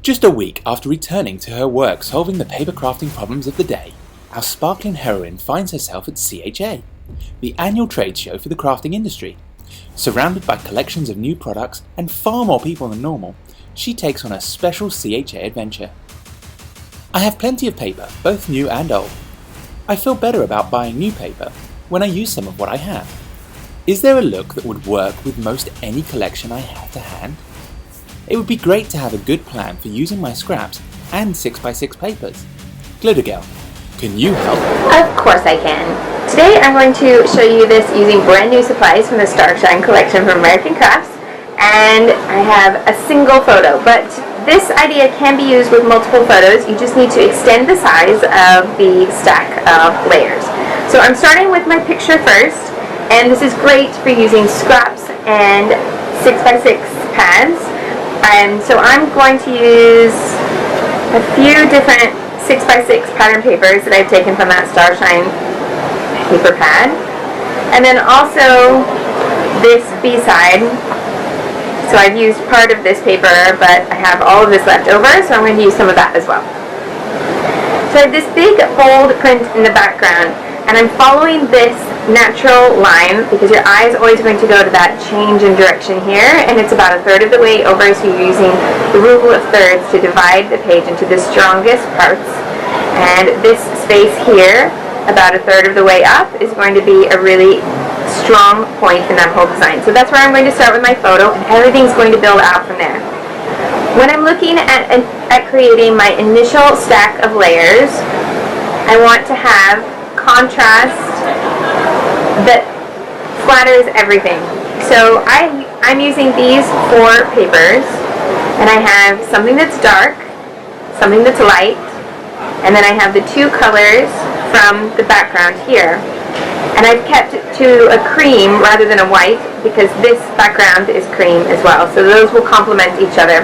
Just a week after returning to her work solving the paper crafting problems of the day, our sparkling heroine finds herself at CHA, the annual trade show for the crafting industry. Surrounded by collections of new products and far more people than normal, she takes on a special CHA adventure. I have plenty of paper, both new and old. I feel better about buying new paper when I use some of what I have. Is there a look that would work with most any collection I have to hand? It would be great to have a good plan for using my scraps and 6x6 papers. Glitter Girl, can you help? Of course I can. Today I'm going to show you this using brand new supplies from the Starshine collection from American Crafts, and I have a single photo, but this idea can be used with multiple photos. You just need to extend the size of the stack of layers. So I'm starting with my picture first, and this is great for using scraps and 6x6 pads. And so I'm going to use a few different 6x6 pattern papers that I've taken from that Starshine paper pad. And then also this B-side. So I've used part of this paper, but I have all of this left over, so I'm going to use some of that as well. So I have this big bold print in the background, and I'm following this natural line because your eye is always going to go to that change in direction here, and it's about a third of the way over, so you're using the rule of thirds to divide the page into the strongest parts. And this space here, about a third of the way up, is going to be a really strong point in that whole design. So that's where I'm going to start with my photo, and everything's going to build out from there. When I'm looking at creating my initial stack of layers, I want to have contrast that flatters everything. So I'm using these 4 papers, and I have something that's dark, something that's light, and then I have the 2 colors from the background here. And I've kept it to a cream rather than a white because this background is cream as well. So those will complement each other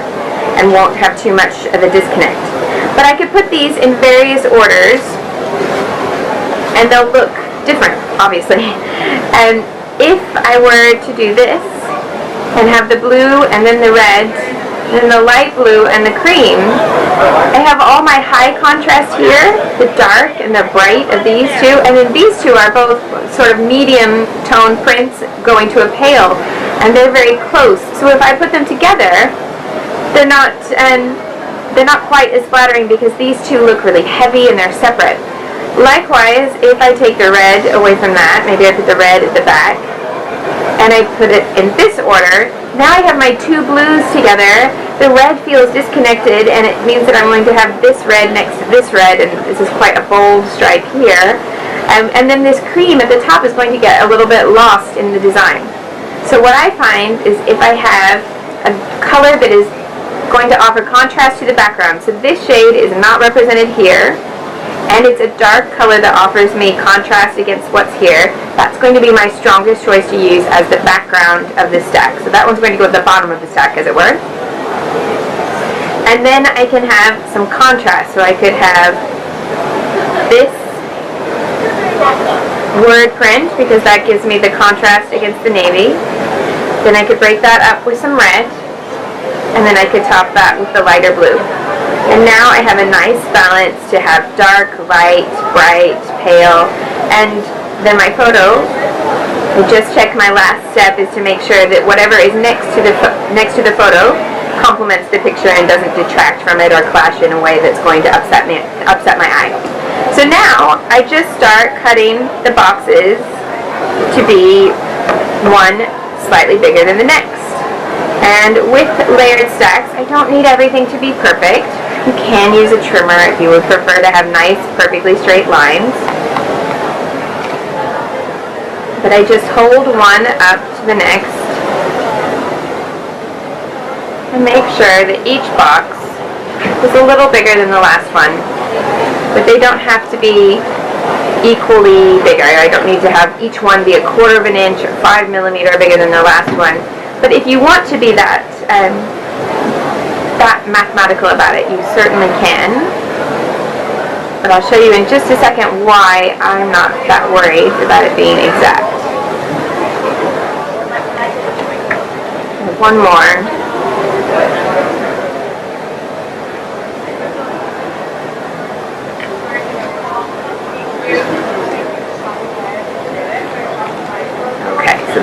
and won't have too much of a disconnect. But I could put these in various orders and they'll look different, obviously. And if I were to do this and have the blue and then the red, then the light blue and the cream, I have all my high contrast here, the dark and the bright of these two, and then these two are both sort of medium tone prints going to a pale, and they're very close. So if I put them together, they're not quite as flattering because these two look really heavy and they're separate. Likewise, if I take the red away from that, maybe I put the red at the back, and I put it in this order, now I have my 2 blues together. The red feels disconnected, and it means that I'm going to have this red next to this red, and this is quite a bold stripe here. And then this cream at the top is going to get a little bit lost in the design. So what I find is if I have a color that is going to offer contrast to the background, so this shade is not represented here, and it's a dark color that offers me contrast against what's here, that's going to be my strongest choice to use as the background of this stack. So that one's going to go at the bottom of the stack, as it were. And then I can have some contrast. So I could have this word print, because that gives me the contrast against the navy. Then I could break that up with some red, and then I could top that with the lighter blue. And now I have a nice balance to have dark, light, bright, pale, and then my photo, I just check my last step is to make sure that whatever is next to the photo complements the picture and doesn't detract from it or clash in a way that's going to upset my eye. So now I just start cutting the boxes to be one slightly bigger than the next. And with layered stacks, I don't need everything to be perfect. You can use a trimmer if you would prefer to have nice, perfectly straight lines. But I just hold one up to the next and make sure that each box is a little bigger than the last one. But they don't have to be equally bigger. I don't need to have each one be a 1/4 of an inch or 5 millimeters bigger than the last one. But if you want to be that mathematical about it, you certainly can. But I'll show you in just a second why I'm not that worried about it being exact. One more.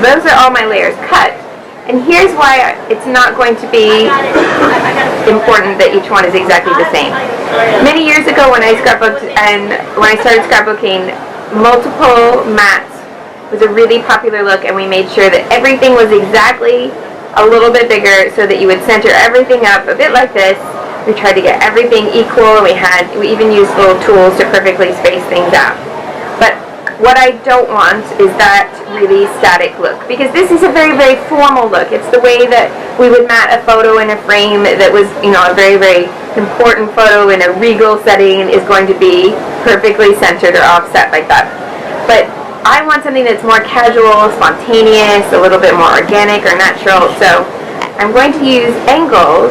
those are all my layers cut. And here's why it's not going to be important that each one is exactly the same. Many years ago when I scrapbooked and when I started scrapbooking, multiple mats was a really popular look, and we made sure that everything was exactly a little bit bigger so that you would center everything up a bit like this. We tried to get everything equal, and we even used little tools to perfectly space things out. But what I don't want is that really static look, because this is a very, very formal look. It's the way that we would mat a photo in a frame that was, a very, very important photo in a regal setting is going to be perfectly centered or offset like that. But I want something that's more casual, spontaneous, a little bit more organic or natural. So I'm going to use angles.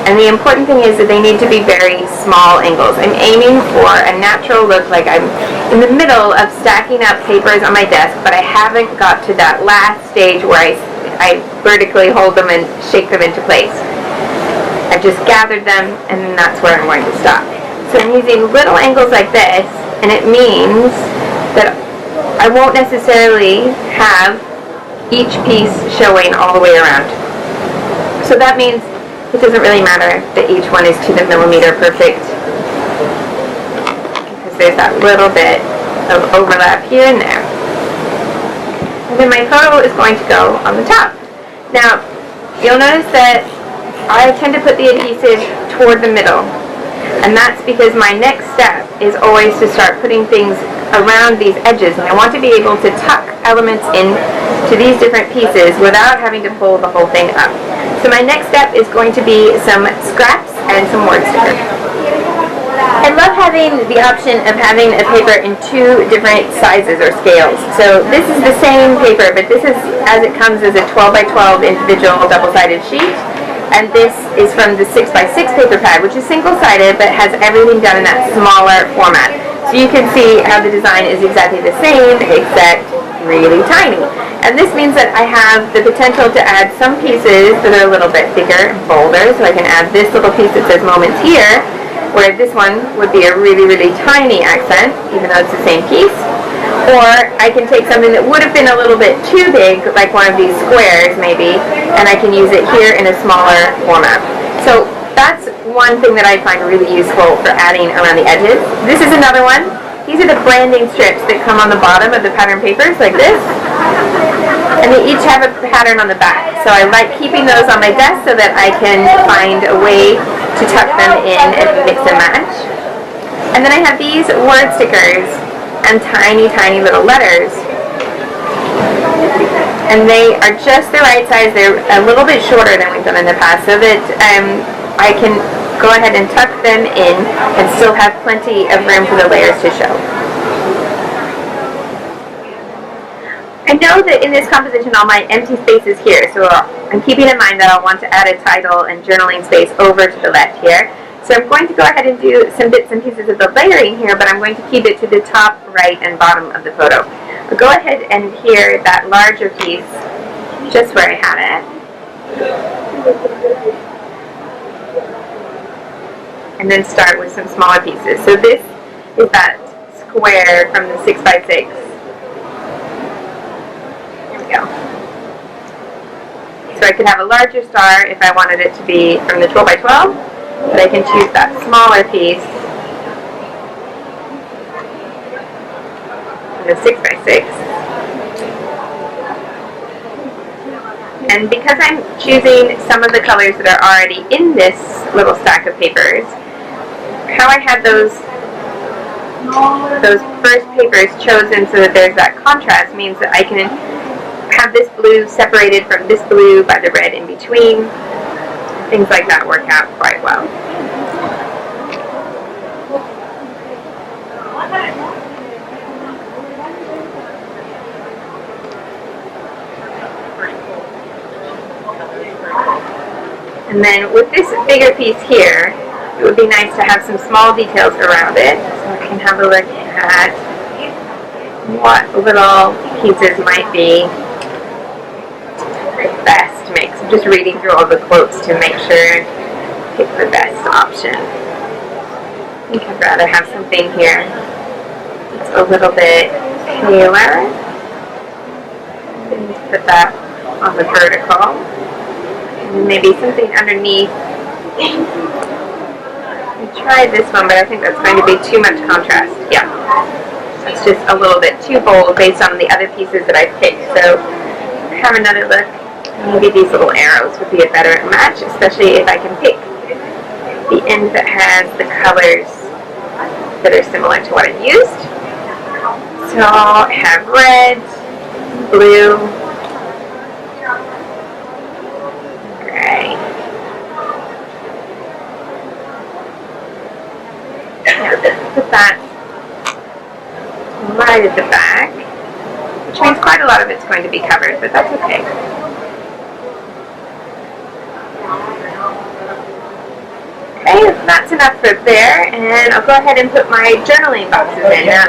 And the important thing is that they need to be very small angles. I'm aiming for a natural look, like I'm in the middle of stacking up papers on my desk, but I haven't got to that last stage where I vertically hold them and shake them into place. I've just gathered them, and then that's where I'm going to stop. So I'm using little angles like this, and it means that I won't necessarily have each piece showing all the way around. So that means it doesn't really matter that each one is to the millimeter perfect, because there's that little bit of overlap here and there. And then my photo is going to go on the top. Now, you'll notice that I tend to put the adhesive toward the middle, and that's because my next step is always to start putting things around these edges, and I want to be able to tuck elements in to these different pieces without having to pull the whole thing up. So my next step is going to be some scraps and some word stickers. I love having the option of having a paper in two different sizes or scales. So this is the same paper, but this is as it comes as a 12 by 12 individual double-sided sheet. And this is from the 6 by 6 paper pad, which is single-sided but has everything done in that smaller format. So you can see how the design is exactly the same, except really tiny. And this means that I have the potential to add some pieces that are a little bit bigger and bolder. So I can add this little piece that says Moments Here, where this one would be a really, really tiny accent, even though it's the same piece. Or I can take something that would have been a little bit too big, like one of these squares maybe, and I can use it here in a smaller format. So that's one thing that I find really useful for adding around the edges. This is another one. These are the branding strips that come on the bottom of the pattern papers, like this. And they each have a pattern on the back. So I like keeping those on my desk so that I can find a way to tuck them in and mix and match. And then I have these word stickers and tiny, tiny little letters. And they are just the right size. They're a little bit shorter than we've done in the past, so that I can go ahead and tuck them in and still have plenty of room for the layers to show. I know that in this composition all my empty space is here, so I'm keeping in mind that I'll want to add a title and journaling space over to the left here. So I'm going to go ahead and do some bits and pieces of the layering here, but I'm going to keep it to the top, right, and bottom of the photo. I'll go ahead and adhere that larger piece just where I had it. And then start with some smaller pieces. So this is that square from the 6 by 6. Here we go. So I could have a larger star if I wanted it to be from the 12 by 12, but I can choose that smaller piece from the 6 by 6. And because I'm choosing some of the colors that are already in this little stack of papers, how I had those first papers chosen so that there's that contrast means that I can have this blue separated from this blue by the red in between. Things like that work out quite well. And then with this bigger piece here, it would be nice to have some small details around it, so I can have a look at what little pieces might be the best mix. I'm just reading through all the quotes to make sure I pick the best option. I think I'd rather have something here that's a little bit paler. put that on the vertical. And maybe something underneath. I tried this one, but I think that's going to be too much contrast. Yeah, that's just a little bit too bold based on the other pieces that I've picked. So have another look. Maybe these little arrows would be a better match, especially if I can pick the end that has the colors that are similar to what I used. So I have red, blue, gray. Put that right at the back, which means quite a lot of it's going to be covered, but that's okay. Okay, that's enough for there, and I'll go ahead and put my journaling boxes in. Now,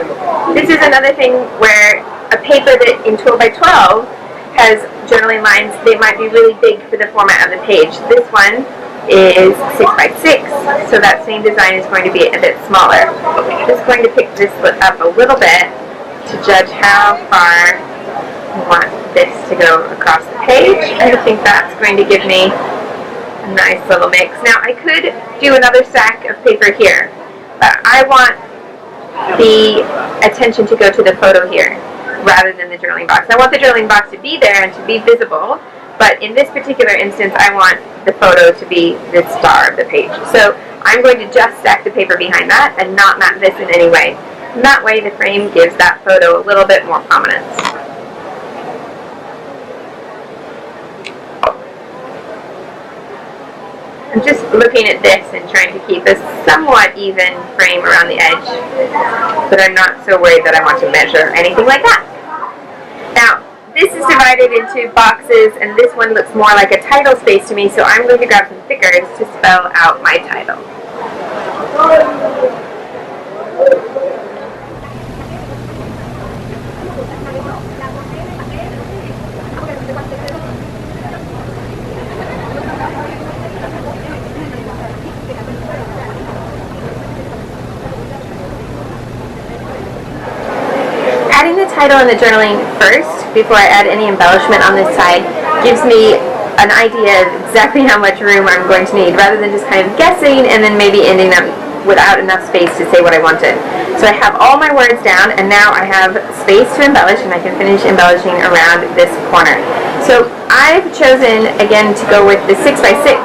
this is another thing where a paper that in 12 by 12 has journaling lines, they might be really big for the format of the page. This one is 6 by 6, so that same design is going to be a bit smaller. I'm just going to pick this up a little bit to judge how far I want this to go across the page. I think that's going to give me a nice little mix. Now I could do another stack of paper here, but I want the attention to go to the photo here rather than the journaling box. I want the journaling box to be there and to be visible, but in this particular instance I want the photo to be the star of the page. So I'm going to just stack the paper behind that and not map this in any way. And that way the frame gives that photo a little bit more prominence. I'm just looking at this and trying to keep a somewhat even frame around the edge, but I'm not so worried that I want to measure anything like that. Now, this is divided into boxes, and this one looks more like a title space to me, so I'm going to grab some stickers to spell out my title. Adding the title and the journaling first, before I add any embellishment on this side, gives me an idea of exactly how much room I'm going to need, rather than just kind of guessing and then maybe ending up without enough space to say what I wanted. So I have all my words down, and now I have space to embellish, and I can finish embellishing around this corner. So I've chosen, again, to go with the 6 by 6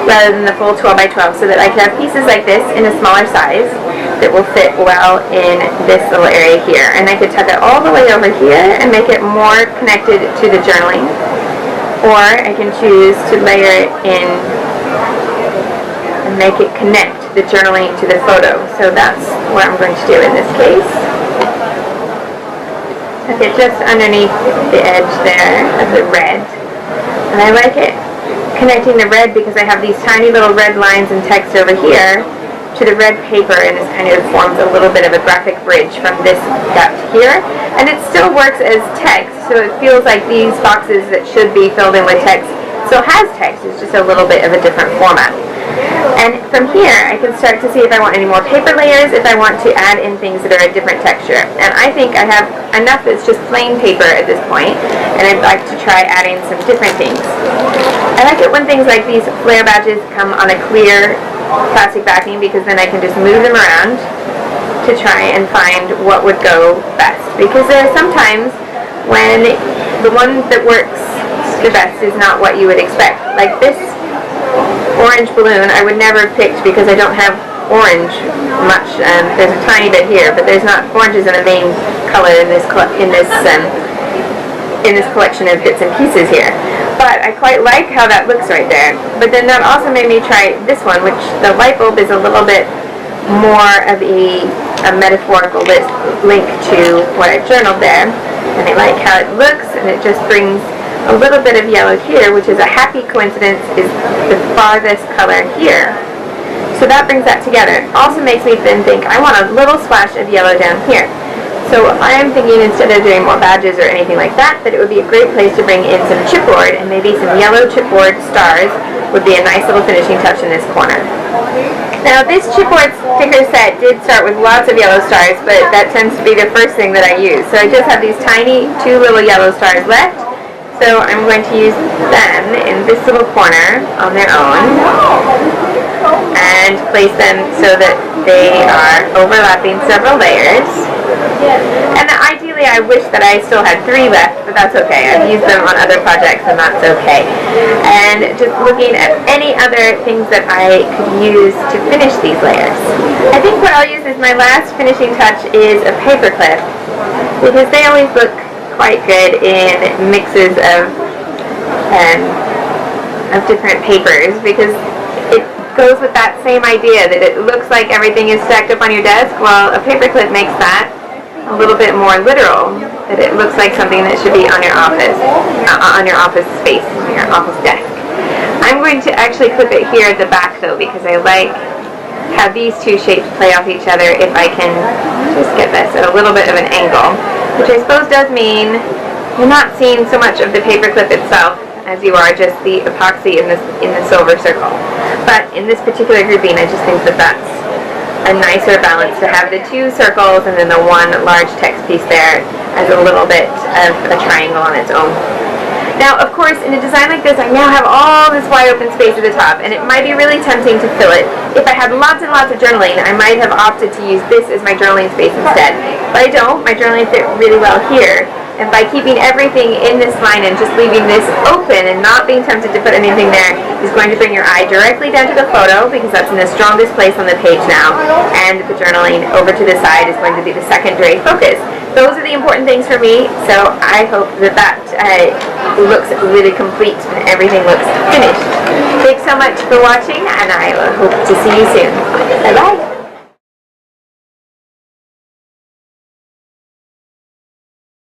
rather than the full 12 by 12, so that I can have pieces like this in a smaller size that will fit well in this little area here. And I could tuck it all the way over here and make it more connected to the journaling, or I can choose to layer it in and make it connect the journaling to the photo. So that's what I'm going to do in this case. Tuck it just underneath the edge there of the red, and I like it connecting the red because I have these tiny little red lines and text over here to the red paper, and this kind of forms a little bit of a graphic bridge from this gap to here. And it still works as text, so it feels like these boxes that should be filled in with text still has text, it's just a little bit of a different format. And from here I can start to see if I want any more paper layers, if I want to add in things that are a different texture. And I think I have enough that's just plain paper at this point, and I'd like to try adding some different things. I like it when things like these flare badges come on a clear plastic backing, because then I can just move them around to try and find what would go best. Because there are sometimes when the one that works the best is not what you would expect. Like this orange balloon I would never have picked because I don't have orange much. There's a tiny bit here, but there's not oranges in a main color in this collection of bits and pieces here. But I quite like how that looks right there. But then that also made me try this one, which the light bulb is a little bit more of a metaphorical link to what I journaled there. And I like how it looks, and it just brings a little bit of yellow here, which is a happy coincidence, is the farthest color here. So that brings that together. Also makes me then think I want a little splash of yellow down here. So I am thinking, instead of doing more badges or anything like that, that it would be a great place to bring in some chipboard, and maybe some yellow chipboard stars would be a nice little finishing touch in this corner. Now this chipboard sticker set did start with lots of yellow stars, but that tends to be the first thing that I use. So I just have these tiny 2 little yellow stars left, So I'm going to use them in this little corner on their own and place them so that they are overlapping several layers. And ideally I wish that I still had 3 left, but that's okay. I've used them on other projects and that's okay. And just looking at any other things that I could use to finish these layers. I think what I'll use as my last finishing touch is a paperclip, because they always look quite good in mixes of different papers, because it goes with that same idea that it looks like everything is stacked up on your desk. Well, a paperclip makes that a little bit more literal, that it looks like something that should be on your office space, on your office desk. I'm going to actually clip it here at the back though, because I like how these two shapes play off each other if I can just get this at a little bit of an angle, which I suppose does mean you're not seeing so much of the paperclip itself as you are just the epoxy in the silver circle. But in this particular grouping, I just think that that's a nicer balance to have the 2 circles and then the 1 large text piece there as a little bit of a triangle on its own. Now, of course, in a design like this, I now have all this wide open space at the top, and it might be really tempting to fill it. If I had lots and lots of journaling, I might have opted to use this as my journaling space instead. But I don't. My journaling fit really well here. And by keeping everything in this line and just leaving this open and not being tempted to put anything there is going to bring your eye directly down to the photo, because that's in the strongest place on the page now, and the journaling over to the side is going to be the secondary focus. Those are the important things for me, so I hope that looks really complete and everything looks finished. Thanks so much for watching, and I hope to see you soon. Bye-bye.